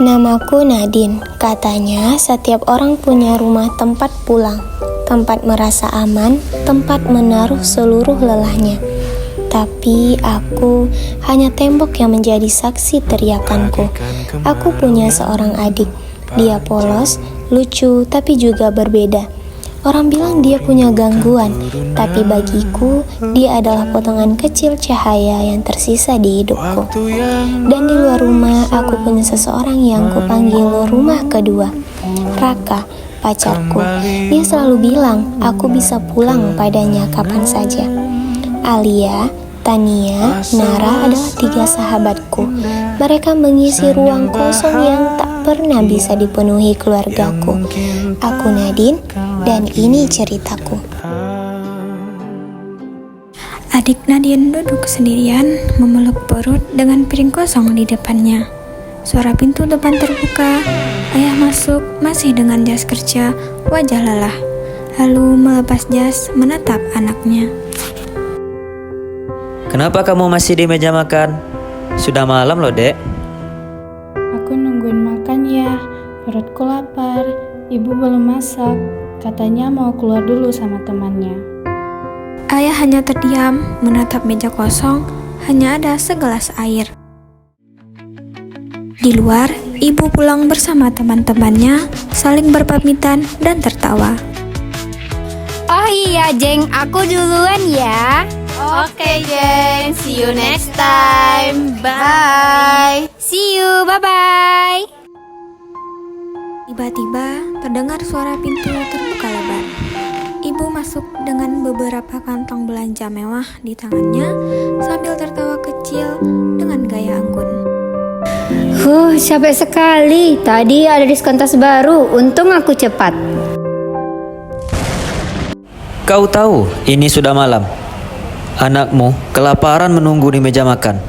Namaku Nadine. Katanya setiap orang punya rumah tempat pulang, tempat merasa aman, tempat menaruh seluruh lelahnya. Tapi aku hanya tembok yang menjadi saksi teriakanku. Aku punya seorang adik. Dia polos, lucu, tapi juga berbeda. Orang bilang dia punya gangguan, tapi bagiku dia adalah potongan kecil cahaya yang tersisa di hidupku. Dan di luar rumah aku punya seseorang yang kupanggil rumah kedua, Raka, pacarku. Dia selalu bilang aku bisa pulang padanya kapan saja. Alia, Tania, Nara adalah 3 sahabatku. Mereka mengisi ruang kosong yang tak pernah bisa dipenuhi keluargaku. Aku Nadine, dan ini ceritaku. Adik Nadine duduk sendirian, memeluk perut dengan piring kosong di depannya. Suara pintu depan terbuka. Ayah masuk, masih dengan jas kerja, wajah lelah. Lalu melepas jas, menatap anaknya. Kenapa kamu masih di meja makan? Sudah malam loh, Dek. Aku nungguin makan ya, perutku lapar. Ibu belum masak, katanya mau keluar dulu sama temannya. Ayah hanya terdiam, menatap meja kosong, hanya ada segelas air. Di luar, ibu pulang bersama teman-temannya, saling berpamitan dan tertawa. Oh iya, Jeng, aku duluan ya. Oke, Jeng, see you next time. Bye. See you, bye-bye. Tiba-tiba terdengar suara pintu terbuka lebar. Ibu masuk dengan beberapa kantong belanja mewah di tangannya sambil tertawa kecil dengan gaya anggun. Capek sekali. Tadi ada diskon tas baru, untung aku cepat. Kau tahu ini sudah malam. Anakmu kelaparan menunggu di meja makan.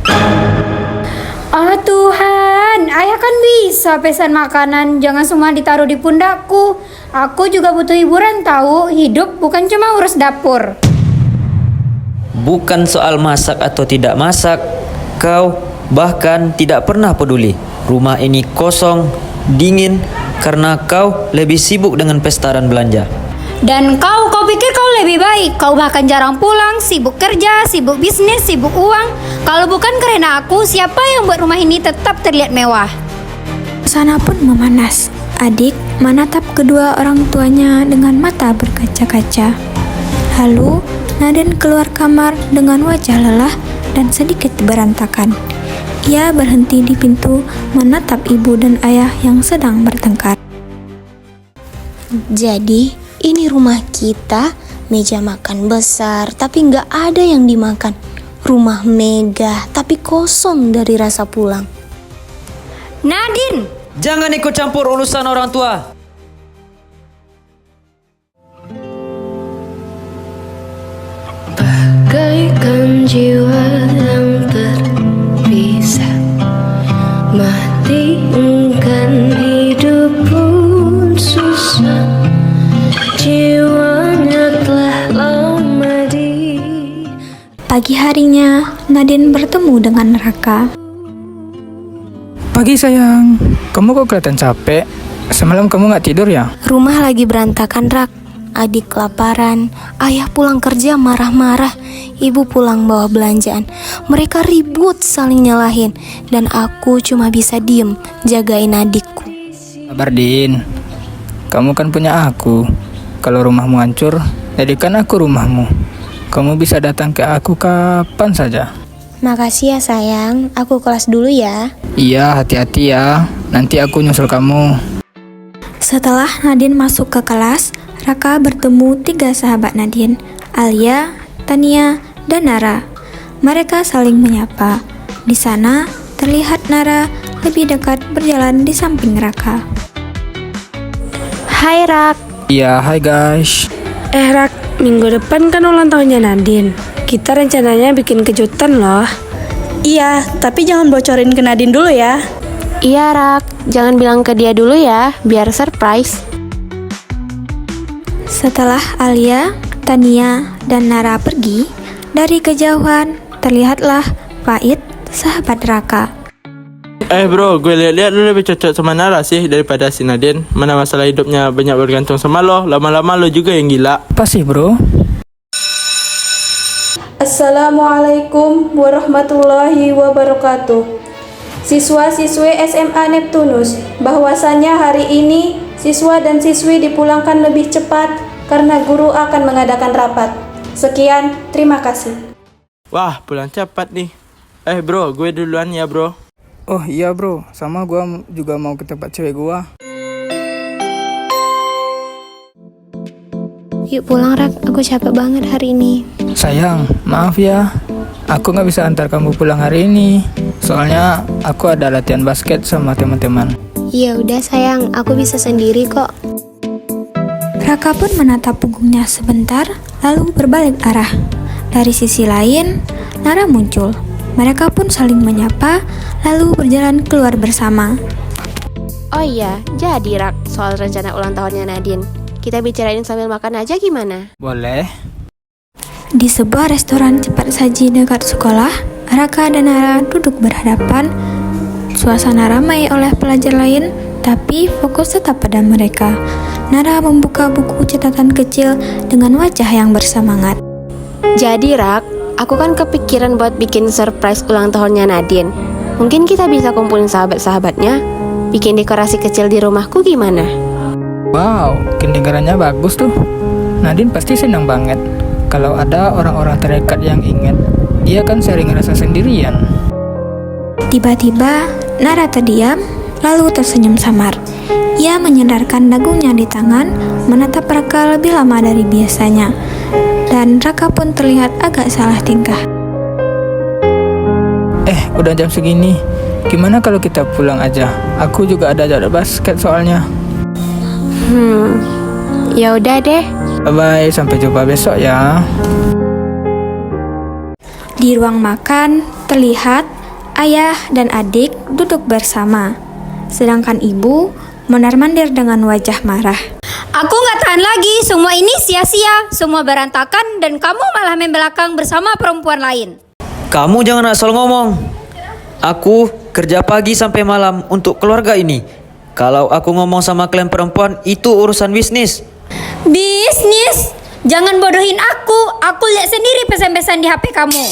Ah Tuhan, ayah kan bisa pesan makanan, jangan semua ditaruh di pundakku. Aku juga butuh hiburan tahu, hidup bukan cuma urus dapur. Bukan soal masak atau tidak masak. Kau bahkan tidak pernah peduli. Rumah ini kosong, dingin, karena kau lebih sibuk dengan pesta dan belanja. Dan kau pikir kau lebih baik. Kau bahkan jarang pulang, sibuk kerja, sibuk bisnis, sibuk uang. Kalau bukan karena aku, siapa yang buat rumah ini tetap terlihat mewah? Suasana pun memanas. Adik menatap kedua orang tuanya dengan mata berkaca-kaca. Lalu Nadine keluar kamar dengan wajah lelah dan sedikit berantakan. Ia berhenti di pintu menatap ibu dan ayah yang sedang bertengkar. Jadi, ini rumah kita, meja makan besar, tapi nggak ada yang dimakan. Rumah megah, tapi kosong dari rasa pulang. Nadine! Jangan ikut campur urusan orang tua. Bagaikan jiwa yang terpisah, mati enggan hidup pun susah. Jiwanya telah lama di. Pagi harinya, Nadine bertemu dengan Raka. Pagi sayang, kamu kok kelihatan capek? Semalam kamu gak tidur ya? Rumah lagi berantakan, Rak. Adik kelaparan, ayah pulang kerja marah-marah, ibu pulang bawa belanjaan. Mereka ribut saling nyalahin, dan aku cuma bisa diem, jagain adikku. Sabar Din, kamu kan punya aku. Kalau rumahmu hancur, jadikan aku rumahmu. Kamu bisa datang ke aku kapan saja. Makasih ya sayang, aku kelas dulu ya. Iya, hati-hati ya. Nanti aku nyusul kamu. Setelah Nadine masuk ke kelas, Raka bertemu 3 sahabat Nadine, Alia, Tania, dan Nara. Mereka saling menyapa. Di sana terlihat Nara lebih dekat berjalan di samping Raka. Hai Rak. Iya, hai guys. Rak, minggu depan kan ulang tahunnya Nadine. Kita rencananya bikin kejutan loh. Iya, tapi jangan bocorin ke Nadine dulu ya. Iya, Rak, jangan bilang ke dia dulu ya, biar surprise. Setelah Alia, Tania, dan Nara pergi, dari kejauhan terlihatlah Pait, sahabat Raka. Bro, gue lihat-lihat lu lebih cocok sama Nara sih daripada si Nadine. Mana masalah hidupnya banyak bergantung sama lo, lama-lama lo juga yang gila. Apa sih bro? Assalamualaikum warahmatullahi wabarakatuh. Siswa-siswi SMA Neptunus, bahwasannya hari ini siswa dan siswi dipulangkan lebih cepat karena guru akan mengadakan rapat. Sekian, terima kasih. Wah, pulang cepat nih. Bro, gue duluan ya bro. Oh iya bro, sama gua juga mau ke tempat cewek gua. Yuk pulang Rak, aku capek banget hari ini. Sayang, maaf ya. Aku nggak bisa antar kamu pulang hari ini. Soalnya aku ada latihan basket sama teman-teman. Ya udah sayang, aku bisa sendiri kok. Raka pun menatap punggungnya sebentar, lalu berbalik arah. Dari sisi lain, Nara muncul. Mereka pun saling menyapa, lalu berjalan keluar bersama. Oh iya, jadi Rak, soal rencana ulang tahunnya Nadine. Kita bicarain sambil makan aja gimana? Boleh. Di sebuah restoran cepat saji dekat sekolah, Raka dan Nara duduk berhadapan. Suasana ramai oleh pelajar lain, tapi fokus tetap pada mereka. Nara membuka buku catatan kecil dengan wajah yang bersemangat. Jadi Rak, aku kan kepikiran buat bikin surprise ulang tahunnya Nadine. Mungkin kita bisa kumpulin sahabat-sahabatnya, bikin dekorasi kecil di rumahku gimana? Wow, kedengarannya bagus tuh. Nadine pasti senang banget kalau ada orang-orang terdekat yang ingat. Dia kan sering ngerasa sendirian. Tiba-tiba, Nara terdiam, lalu tersenyum samar. Ia menyandarkan dagunya di tangan, menatap Raka lebih lama dari biasanya. Dan Raka pun terlihat agak salah tingkah. Udah jam segini. Gimana kalau kita pulang aja? Aku juga ada jadwal basket soalnya. Ya udah deh. Bye-bye, sampai jumpa besok ya. Di ruang makan, terlihat ayah dan adik duduk bersama. Sedangkan ibu mondar-mandir dengan wajah marah. Aku nggak tahan lagi, semua ini sia-sia, semua berantakan dan kamu malah main belakang bersama perempuan lain. Kamu jangan asal ngomong. Aku kerja pagi sampai malam untuk keluarga ini. Kalau aku ngomong sama kalian perempuan, itu urusan bisnis. Bisnis? Jangan bodohin aku lihat sendiri pesan-pesan di HP kamu.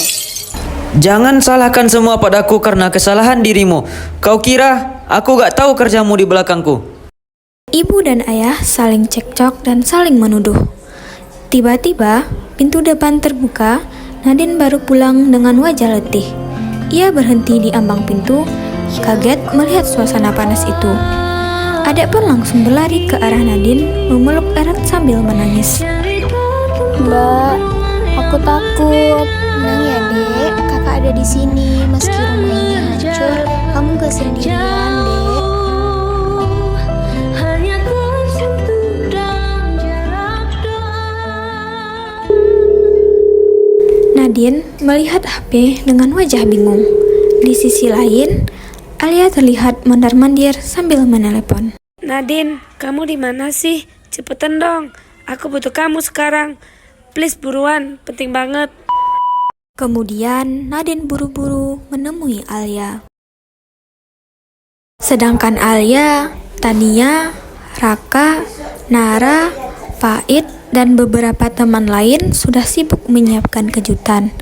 Jangan salahkan semua padaku karena kesalahan dirimu. Kau kira aku gak tahu kerjamu di belakangku? Ibu dan ayah saling cekcok dan saling menuduh. Tiba-tiba, pintu depan terbuka. Nadine baru pulang dengan wajah letih. Ia berhenti di ambang pintu, kaget melihat suasana panas itu. Adek pun langsung berlari ke arah Nadine, memeluk erat sambil menangis. Mbak, aku takut. Tenang ya dek, kakak ada di sini. Meski rumahnya hancur, kamu gak sendirian dek. Nadine melihat HP dengan wajah bingung. Di sisi lain, Alia terlihat mondar-mandir sambil menelepon. Nadine, kamu di mana sih? Cepetan dong, aku butuh kamu sekarang. Please buruan, penting banget. Kemudian Nadine buru-buru menemui Alia. Sedangkan Alia, Tania, Raka, Nara, Faid, dan beberapa teman lain sudah sibuk menyiapkan kejutan.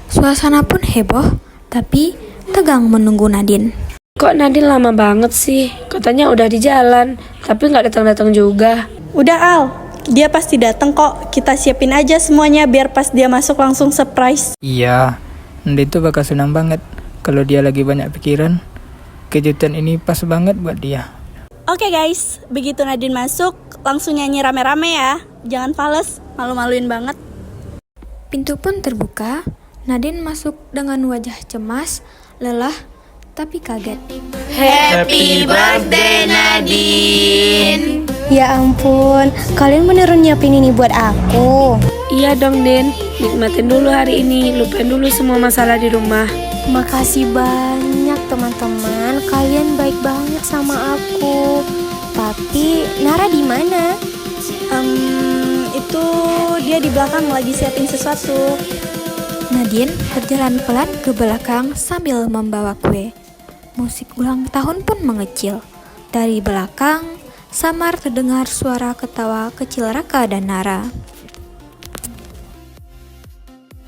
Suasana pun heboh, tapi tegang menunggu Nadine. Kok Nadine lama banget sih? Katanya udah di jalan, tapi nggak datang-datang juga. Udah Al, dia pasti datang kok. Kita siapin aja semuanya biar pas dia masuk langsung surprise. Iya, Nadine tuh bakal senang banget kalau dia lagi banyak pikiran. Kejutan ini pas banget buat dia. Oke guys, begitu Nadine masuk, langsung nyanyi rame-rame ya. Jangan fales, malu-maluin banget. Pintu pun terbuka. Nadine masuk dengan wajah cemas, lelah, tapi kaget. Happy birthday Nadine. Ya ampun, kalian beneran nyiapin ini buat aku. Iya dong Din, nikmatin dulu hari ini, lupain dulu semua masalah di rumah. Makasih banyak teman-teman, kalian baik banget sama aku. Tapi Nara di mana? Itu dia di belakang lagi siapin sesuatu. Nadine berjalan pelan ke belakang sambil membawa kue. Musik ulang tahun pun mengecil. Dari belakang, samar terdengar suara ketawa kecil Raka dan Nara.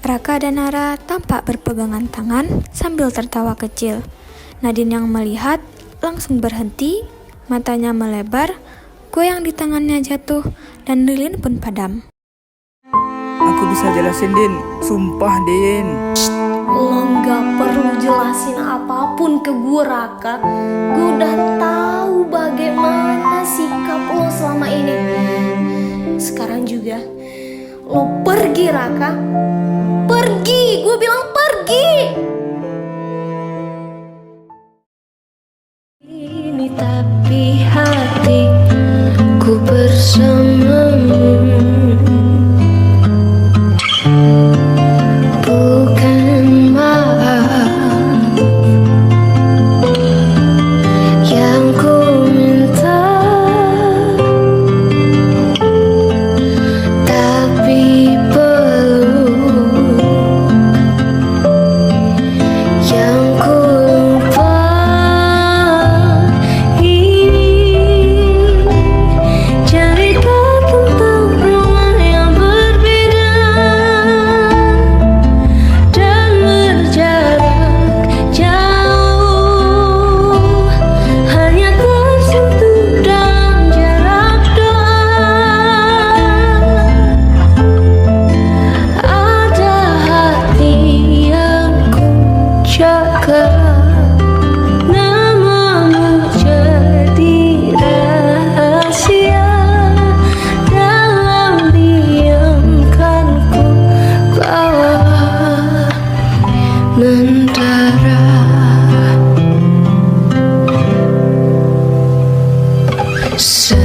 Raka dan Nara tampak berpegangan tangan sambil tertawa kecil. Nadine yang melihat langsung berhenti, matanya melebar, goyang di tangannya jatuh, dan lilin pun padam. Aku bisa jelasin, Din. Sumpah, Din. Lo nggak perlu jelasin apapun ke gue, Raka. Gue udah tahu bagaimana sikap lo selama ini. Sekarang juga lo pergi, Raka. Pergi, gue bilang pergi. Ini tapi hatiku bersamamu. Bukan maaf yang ku minta, tapi peluk yang ku lupa. Ini cerita tentang rumah yang berbeda dan berjarak jauh, hanya tersentuh dalam jarak doa. Ada hati yang ku jaga, namamu jadi rahasia. Dalam diam kan ku bawa mendara. Se